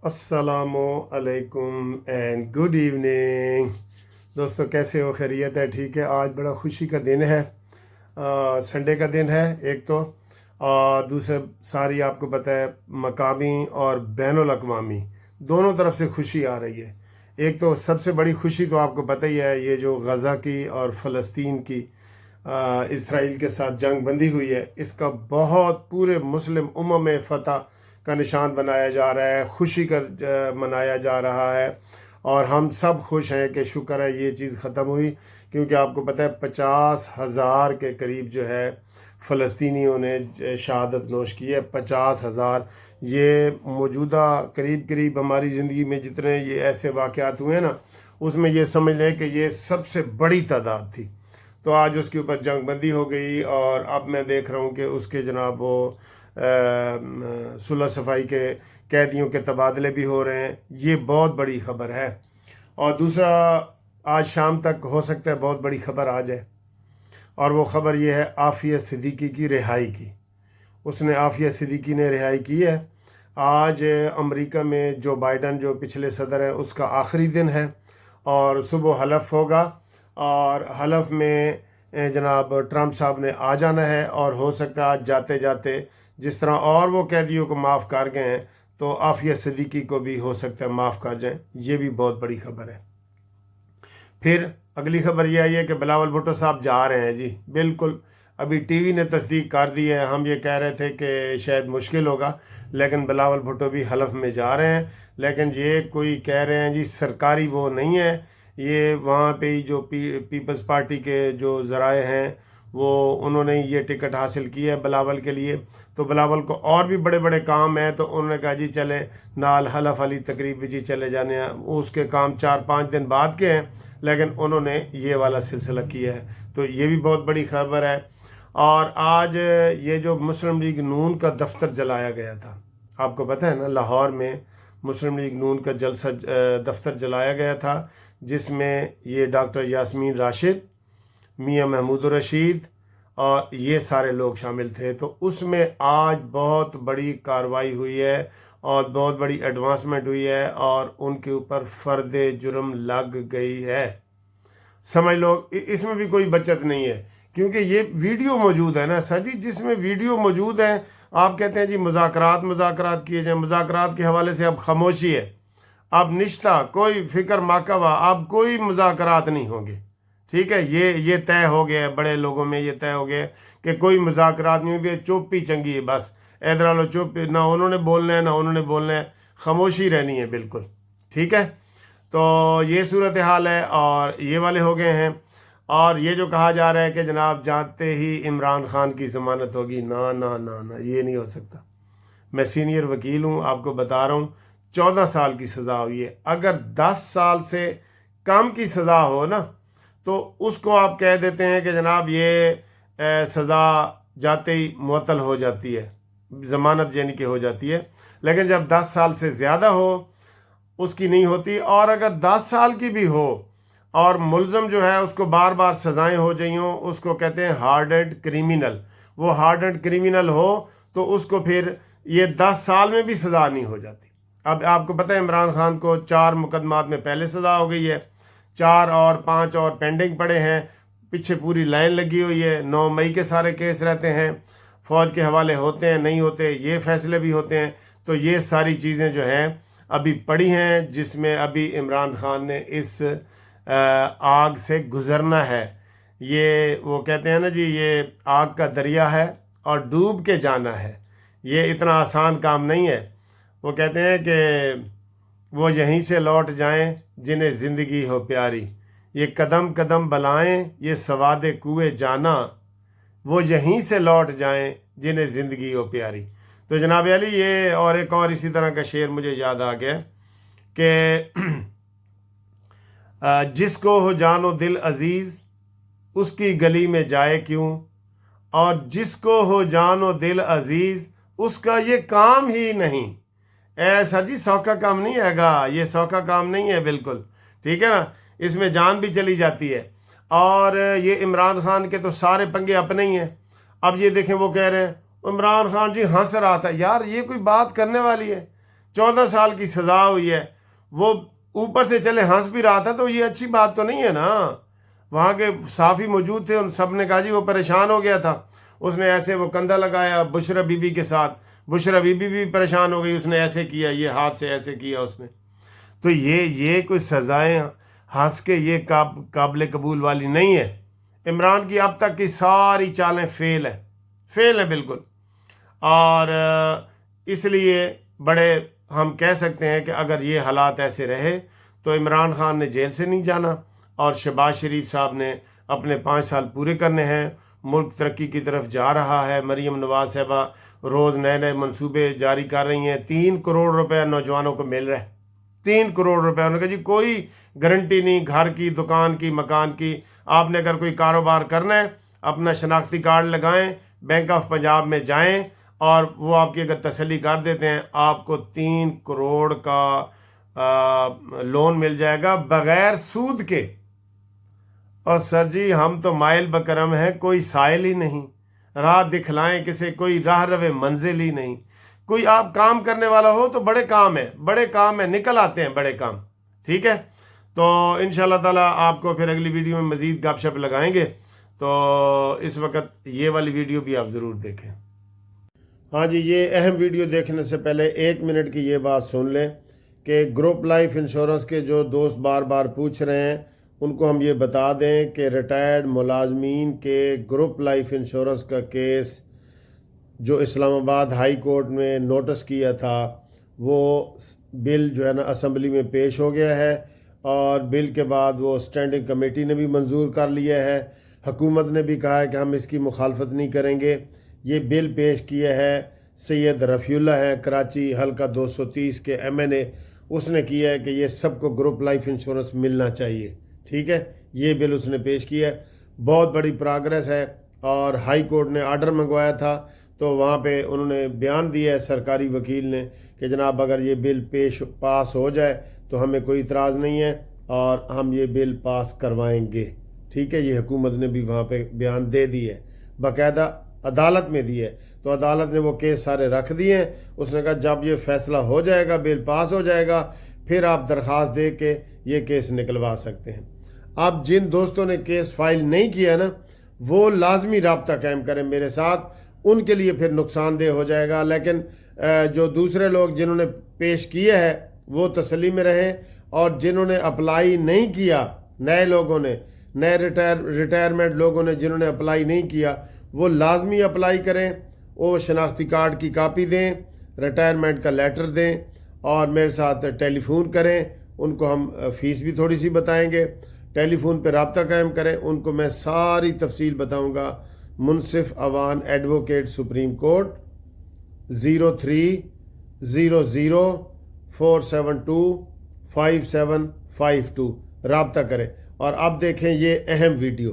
अस्सलामु अलैकुम and good evening. दोस्तों कैसे हो? खैरियत है? ठीक है। आज बड़ा खुशी का दिन है। संडे का दिन है एक तो, और दूसरे सारी आपको पता है मकामी और बैनुल अक़वामी दोनों तरफ से खुशी आ रही है। एक तो सबसे बड़ी खुशी तो आपको पता ही है, ये जो गज़ा की और फ़लस्तीन की इसराइल के साथ जंग बंदी हुई है, इसका बहुत पूरे मुस्लिम उम्मा में फ़तह का निशान बनाया जा रहा है, खुशी कर मनाया जा रहा है। और हम सब खुश हैं कि शुक्र है ये चीज़ ख़त्म हुई, क्योंकि आपको पता है 50,000 के करीब जो है फ़लस्तीनियों ने शहादत नोश की है। 50,000। ये मौजूदा करीब करीब हमारी ज़िंदगी में जितने ये ऐसे वाक़यात हुए हैं ना, उसमें ये समझ लें कि ये सबसे बड़ी तादाद थी। तो आज उसके ऊपर जंग बंदी हो गई, और अब मैं देख रहा हूँ कि उसके जनाब वो सुलह सफाई के कैदियों के तबादले भी हो रहे हैं। ये बहुत बड़ी खबर है। और दूसरा, आज शाम तक हो सकता है बहुत बड़ी खबर आ जाए, और वो खबर ये है आफिया सिद्दीकी की रिहाई की। आफिया सिद्दीकी ने रिहाई की है। आज अमेरिका में जो बाइडन जो पिछले सदर हैं उसका आखिरी दिन है, और सुबह हलफ होगा, और हलफ में जनाब ट्रंप साहब ने आ जाना है। और हो सकता है आज जाते जाते जिस तरह और वो कैदियों को माफ़ कर गए हैं, तो आफिया सिद्दीकी को भी हो सकता है माफ़ कर जाएं। ये भी बहुत बड़ी खबर है। फिर अगली खबर ये आई है कि बिलावल भुट्टो साहब जा रहे हैं जी। बिल्कुल, अभी टीवी ने तस्दीक कर दी है। हम ये कह रहे थे कि शायद मुश्किल होगा, लेकिन बिलावल भुट्टो भी हलफ में जा रहे हैं। लेकिन ये कोई कह रहे हैं जी सरकारी वो नहीं है, ये वहाँ पे ही जो पीपल्स पार्टी के जो ज़राए हैं वो उन्होंने ये टिकट हासिल की है बिलावल के लिए। तो बिलावल को और भी बड़े बड़े काम हैं, तो उन्होंने कहा जी चले नाल हलफ वाली तकरीब जी चले जाने हैं। उसके काम 4-5 दिन बाद के हैं, लेकिन उन्होंने ये वाला सिलसिला किया है। तो ये भी बहुत बड़ी खबर है। और आज ये जो मुस्लिम लीग नून का दफ्तर जलाया गया था, आपको पता है ना, लाहौर में मुस्लिम लीग नून का जलसा दफ्तर जलाया गया था, जिसमें ये डॉक्टर यास्मीन राशिद, मियां महमूद रशीद और ये सारे लोग शामिल थे। तो उसमें आज बहुत बड़ी कार्रवाई हुई है और बहुत बड़ी एडवांसमेंट हुई है, और उनके ऊपर फ़र्द जुर्म लग गई है। समझ लो इसमें भी कोई बचत नहीं है, क्योंकि ये वीडियो मौजूद है ना सर जी, जिसमें वीडियो मौजूद है। आप कहते हैं जी मुज़ाकरात किए जाए, मुज़ाकरात के हवाले से अब खामोशी है, अब निश्ता कोई फ़िक्र माकबा, अब कोई मुज़ाकरात नहीं होंगे। ठीक है, ये तय हो गया है, बड़े लोगों में ये तय हो गया है कि कोई मुज़ाकरात नहीं होंगे। चुप ही चंगी है, बस इधर लो चुप, ना उन्होंने बोलना है ना उन्होंने बोलना है, खामोशी रहनी है बिल्कुल। ठीक है, तो ये सूरत हाल है, और ये वाले हो गए हैं। और ये जो कहा जा रहा है कि जनाब जानते ही इमरान खान की ज़मानत होगी, ना ना ना ना, ये नहीं हो सकता। मैं सीनियर वकील हूँ, आपको बता रहा हूँ, 14 साल की सज़ा हुई है। अगर 10 साल से कम की सज़ा हो ना, तो उसको आप कह देते हैं कि जनाब ये सज़ा जाते ही मुअत्तल हो जाती है, ज़मानत यानी कि हो जाती है। लेकिन जब 10 साल से ज़्यादा हो उसकी नहीं होती। और अगर 10 साल की भी हो और मुलज़म जो है उसको बार बार सज़ाएं हो जाई हों, उसको कहते हैं हार्डेंड क्रिमिनल। वो हार्डेंड क्रिमिनल हो तो उसको फिर ये 10 साल में भी सज़ा नहीं हो जाती। अब आपको पता है इमरान खान को 4 मुकदमात में पहले सज़ा हो गई है, 4 और 5 और पेंडिंग पड़े हैं, पीछे पूरी लाइन लगी हुई है। 9 मई के सारे केस रहते हैं, फ़ौज के हवाले होते हैं नहीं होते, ये फैसले भी होते हैं। तो ये सारी चीज़ें जो हैं अभी पड़ी हैं, जिसमें अभी इमरान खान ने इस आग से गुज़रना है। ये वो कहते हैं ना जी, ये आग का दरिया है और डूब के जाना है, ये इतना आसान काम नहीं है। वो कहते हैं कि वो यहीं से लौट जाएं जिन्हें ज़िंदगी हो प्यारी, ये कदम कदम बलाएं ये सवादे कुएं जाना, वो यहीं से लौट जाएं जिन्हें ज़िंदगी हो प्यारी। तो जनाब अली, ये और एक और इसी तरह का शेर मुझे याद आ गया कि जिसको हो जानो दिल अजीज़ उसकी गली में जाए क्यों, और जिसको हो जानो दिल अजीज़ उसका ये काम ही नहीं। ऐसा जी सौखा काम नहीं हैगा, ये सौखा काम नहीं है बिल्कुल। ठीक है ना, इसमें जान भी चली जाती है। और ये इमरान खान के तो सारे पंगे अपने ही हैं। अब ये देखें, वो कह रहे हैं इमरान खान जी हंस रहा था। यार ये कोई बात करने वाली है? 14 سال کی سزا ہوئی ہے، وہ اوپر سے چلے ہنس بھی رہا تھا، تو یہ اچھی بات تو نہیں ہے نا۔ وہاں کے صحافی موجود تھے، ان سب نے کہا جی وہ پریشان ہو گیا تھا، اس نے ایسے وہ کندھا لگایا بشرا بی بی کے ساتھ، بشرا بی بی بھی پریشان ہو گئی، اس نے ایسے کیا، یہ ہاتھ سے ایسے کیا اس نے۔ تو یہ کوئی سزائیں ہنس کے یہ قابل قبول والی نہیں ہے۔ عمران کی اب تک کی ساری چالیں فیل ہیں بالکل، اور اس لیے بڑے ہم کہہ سکتے ہیں کہ اگر یہ حالات ایسے رہے تو عمران خان نے جیل سے نہیں جانا، اور شہباز شریف صاحب نے اپنے 5 سال پورے کرنے ہیں، ملک ترقی کی طرف جا رہا ہے۔ مریم نواز صاحبہ روز نئے نئے منصوبے جاری کر رہی ہیں، 3 کروڑ روپے نوجوانوں کو مل رہا ہے، 3 کروڑ روپے۔ انہوں نے کہا جی کوئی گارنٹی نہیں گھر کی، دکان کی، مکان کی، آپ نے اگر کوئی کاروبار کرنا ہے اپنا شناختی کارڈ لگائیں، بینک آف پنجاب میں جائیں، اور وہ آپ کی اگر تسلی کر دیتے ہیں آپ کو 3 کروڑ کا لون مل جائے گا بغیر سود کے۔ اور سر جی ہم تو مائل بکرم ہیں، کوئی سائل ہی نہیں، راہ دکھلائیں کسے، کوئی راہ رو منزل ہی نہیں۔ کوئی آپ کام کرنے والا ہو تو بڑے کام ہیں، نکل آتے ہیں بڑے کام، ٹھیک ہے۔ تو انشاءاللہ تعالیٰ آپ کو پھر اگلی ویڈیو میں مزید گپ شپ لگائیں گے، تو اس وقت یہ والی ویڈیو بھی آپ ضرور دیکھیں۔ ہاں جی، یہ اہم ویڈیو دیکھنے سے پہلے 1 منٹ کی یہ بات سن لیں کہ گروپ لائف انشورنس کے جو دوست بار بار پوچھ رہے ہیں ان کو ہم یہ بتا دیں کہ ریٹائرڈ ملازمین کے گروپ لائف انشورنس کا کیس جو اسلام آباد ہائی کورٹ میں نوٹس کیا تھا، وہ بل جو ہے نا اسمبلی میں پیش ہو گیا ہے، اور بل کے بعد وہ اسٹینڈنگ کمیٹی نے بھی منظور کر لیا ہے، حکومت نے بھی کہا ہے کہ ہم اس کی مخالفت نہیں کریں گے۔ یہ بل پیش کیا ہے سید رفیع اللہ ہے، کراچی حلقہ 230 کے MNA، اس نے کیا ہے کہ یہ سب کو گروپ لائف انشورنس ملنا چاہیے، ٹھیک ہے۔ یہ بل اس نے پیش کیا ہے، بہت بڑی پراگریس ہے، اور ہائی کورٹ نے آرڈر منگوایا تھا تو وہاں پہ انہوں نے بیان دیا ہے سرکاری وکیل نے کہ جناب اگر یہ بل پاس ہو جائے تو ہمیں کوئی اعتراض نہیں ہے، اور ہم یہ بل پاس کروائیں گے، ٹھیک ہے۔ یہ حکومت نے بھی وہاں پہ بیان دے دی ہے، باقاعدہ عدالت میں دی ہے، تو عدالت نے وہ کیس سارے رکھ دیے ہیں۔ اس نے کہا جب یہ فیصلہ ہو جائے گا، بل پاس ہو جائے گا، پھر آپ درخواست دے کے یہ کیس نکلوا سکتے ہیں۔ اب جن دوستوں نے کیس فائل نہیں کیا نا، وہ لازمی رابطہ قائم کریں میرے ساتھ، ان کے لیے پھر نقصان دہ ہو جائے گا۔ لیکن جو دوسرے لوگ جنہوں نے پیش کیا ہے وہ تسلی میں رہیں، اور جنہوں نے اپلائی نہیں کیا، نئے لوگوں نے، نئے ریٹائرمنٹ لوگوں نے جنہوں نے اپلائی نہیں کیا، وہ لازمی اپلائی کریں، وہ شناختی کارڈ کی کاپی دیں، ریٹائرمنٹ کا لیٹر دیں، اور میرے ساتھ ٹیلی فون کریں، ان کو ہم فیس بھی تھوڑی سی بتائیں گے، ٹیلی فون پہ رابطہ قائم کریں، ان کو میں ساری تفصیل بتاؤں گا۔ منصف اوان ایڈوکیٹ سپریم کورٹ 0300472572 رابطہ کریں۔ اور اب دیکھیں یہ اہم ویڈیو۔